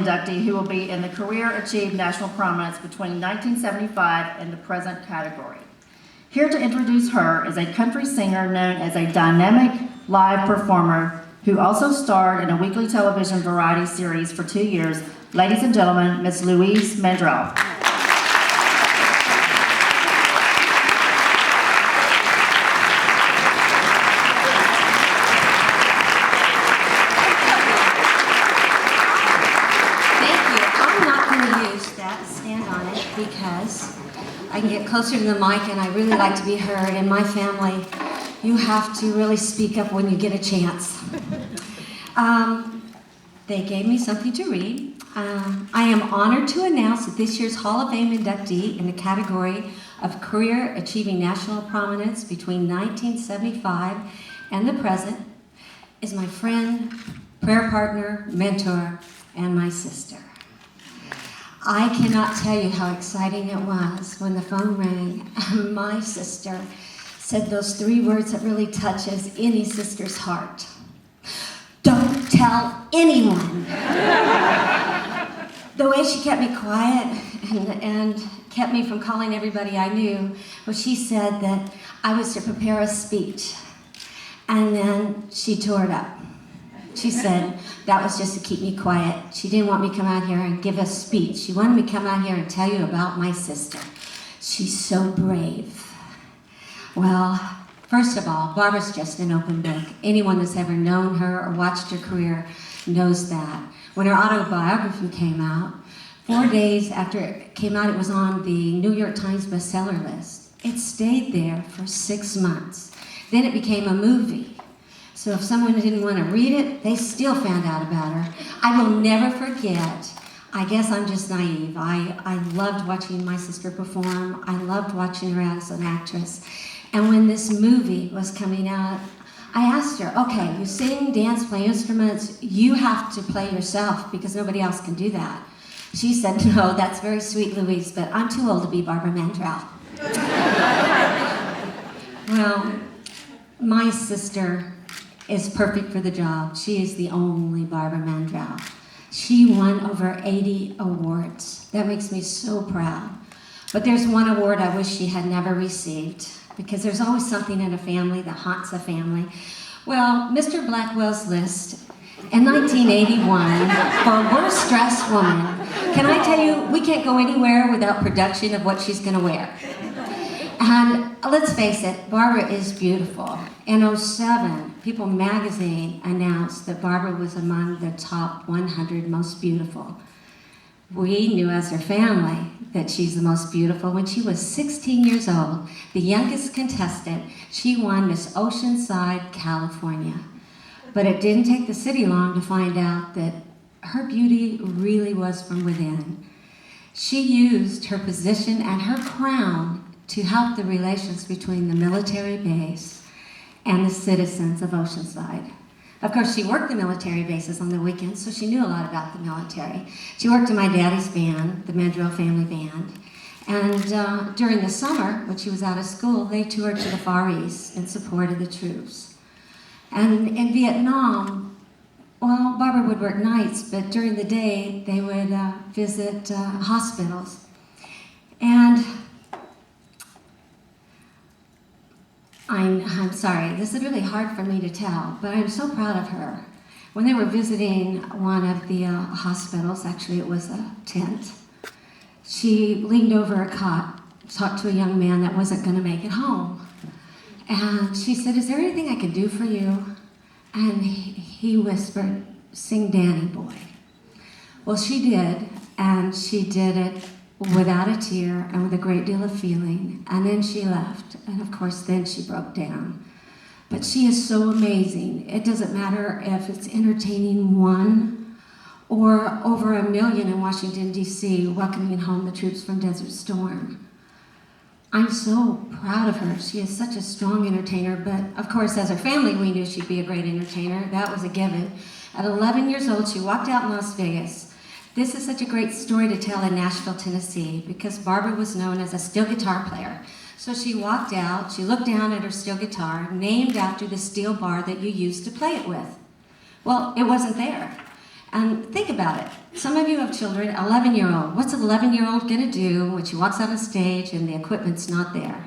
inductee who will be in the Career Achieved National Prominence between 1975 and the present category. Here to introduce her is a country singer known as a dynamic live performer who also starred in a weekly television variety series for 2 years. Ladies and gentlemen, Miss Louise Mandrell. Because I can get closer to the mic and I really like to be heard. In my family, you have to really speak up when you get a chance. They gave me something to read. I am honored to announce that this year's Hall of Fame inductee in the category of Career Achieving National Prominence between 1975 and the present is my friend, prayer partner, mentor, and my sister. I cannot tell you how exciting it was when the phone rang and my sister said those 3 words that really touches any sister's heart. Don't tell anyone. The way she kept me quiet and kept me from calling everybody I knew was she said that I was to prepare a speech, and then she tore it up. She said that was just to keep me quiet. She didn't want me to come out here and give a speech. She wanted me to come out here and tell you about my sister. She's so brave. Well, first of all, Barbara's just an open book. Anyone that's ever known her or watched her career knows that. When her autobiography came out, 4 days after it came out, it was on the New York Times bestseller list. It stayed there for 6 months. Then it became a movie. So if someone didn't want to read it, they still found out about her. I will never forget. I guess I'm just naive. I loved watching my sister perform. I loved watching her as an actress. And when this movie was coming out, I asked her, okay, you sing, dance, play instruments, you have to play yourself because nobody else can do that. She said, no, that's very sweet, Louise, but I'm too old to be Barbara Mandrell. Well, my sister is perfect for the job. She is the only Barbara Mandrell. She won over 80 awards. That makes me so proud. But there's one award I wish she had never received, because there's always something in a family that haunts a family. Well, Mr. Blackwell's list in 1981 for Worst Dressed Woman. Can I tell you, we can't go anywhere without production of what she's gonna wear. And let's face it, Barbara is beautiful. In 2007, People magazine announced that Barbara was among the top 100 most beautiful. We knew as her family that she's the most beautiful. When she was 16 years old, the youngest contestant, she won Miss Oceanside, California. But it didn't take the city long to find out that her beauty really was from within. She used her position and her crown to help the relations between the military base and the citizens of Oceanside. Of course, she worked the military bases on the weekends, so she knew a lot about the military. She worked in my daddy's band, the Mandrell family band. And during the summer, when she was out of school, they toured to the Far East in support of the troops. And in Vietnam, well, Barbara would work nights, but during the day, they would visit hospitals. And I'm sorry, this is really hard for me to tell, but I'm so proud of her. When they were visiting one of the hospitals, actually it was a tent, she leaned over a cot, talked to a young man that wasn't going to make it home. And she said, is there anything I can do for you? And he whispered, sing Danny Boy. Well, she did, and she did it without a tear and with a great deal of feeling. And then she left, and of course then she broke down. But she is so amazing. It doesn't matter if it's entertaining one or over 1 million in Washington, D.C., welcoming home the troops from Desert Storm. I'm so proud of her. She is such a strong entertainer, but of course as her family we knew she'd be a great entertainer. That was a given. At 11 years old, she walked out in Las Vegas. This is such a great story to tell in Nashville, Tennessee, because Barbara was known as a steel guitar player. So she walked out, she looked down at her steel guitar, named after the steel bar that you used to play it with. Well, it wasn't there. And think about it. Some of you have children, 11-year-old. What's an 11-year-old going to do when she walks on a stage and the equipment's not there?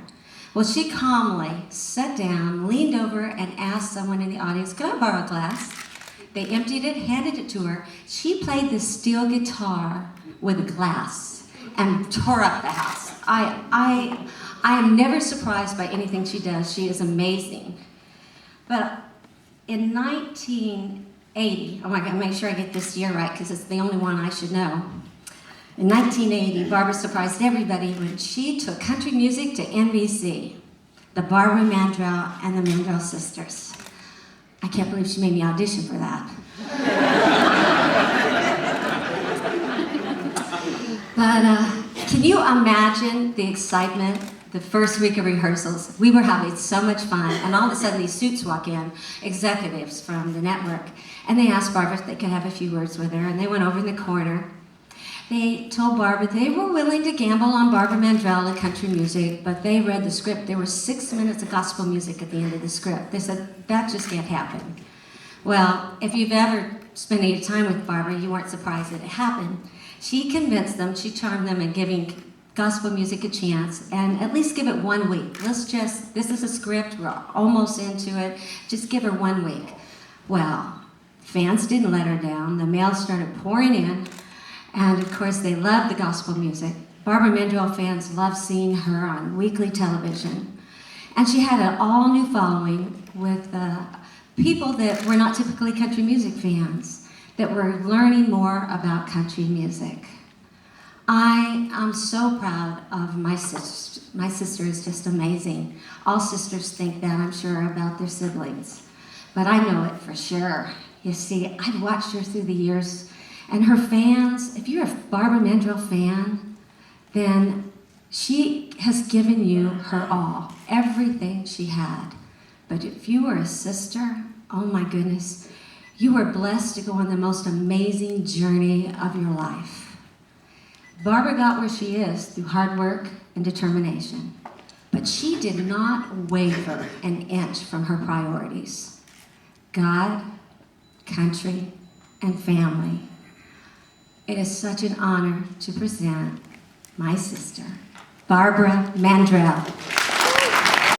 Well, she calmly sat down, leaned over, and asked someone in the audience, "Could I borrow a glass?" They emptied it, handed it to her. She played the steel guitar with a glass and tore up the house. I am never surprised by anything she does. She is amazing. But in 1980, oh my God, make sure I get this year right because it's the only one I should know. In 1980, Barbara surprised everybody when she took country music to NBC, the Barbara Mandrell and the Mandrell sisters. I can't believe she made me audition for that. But can you imagine the excitement the first week of rehearsals? We were having so much fun, and all of a sudden these suits walk in, executives from the network, and they asked Barbara if they could have a few words with her, and they went over in the corner. They told Barbara they were willing to gamble on Barbara Mandrell and country music, but they read the script. There were 6 minutes of gospel music at the end of the script. They said, that just can't happen. Well, if you've ever spent any time with Barbara, you weren't surprised that it happened. She convinced them, she charmed them in giving gospel music a chance, and at least give it 1 week. This is a script, we're almost into it, just give her 1 week. Well, fans didn't let her down. The mail started pouring in. And of course, they loved the gospel music. Barbara Mandrell fans loved seeing her on weekly television. And she had an all-new following with people that were not typically country music fans, that were learning more about country music. I am so proud of my sister. My sister is just amazing. All sisters think that, I'm sure, about their siblings. But I know it for sure. You see, I've watched her through the years. And her fans, if you're a Barbara Mandrell fan, then she has given you her all, everything she had. But if you were a sister, oh my goodness, you were blessed to go on the most amazing journey of your life. Barbara got where she is through hard work and determination, but she did not waver an inch from her priorities: God, country, and family. It is such an honor to present my sister, Barbara Mandrell.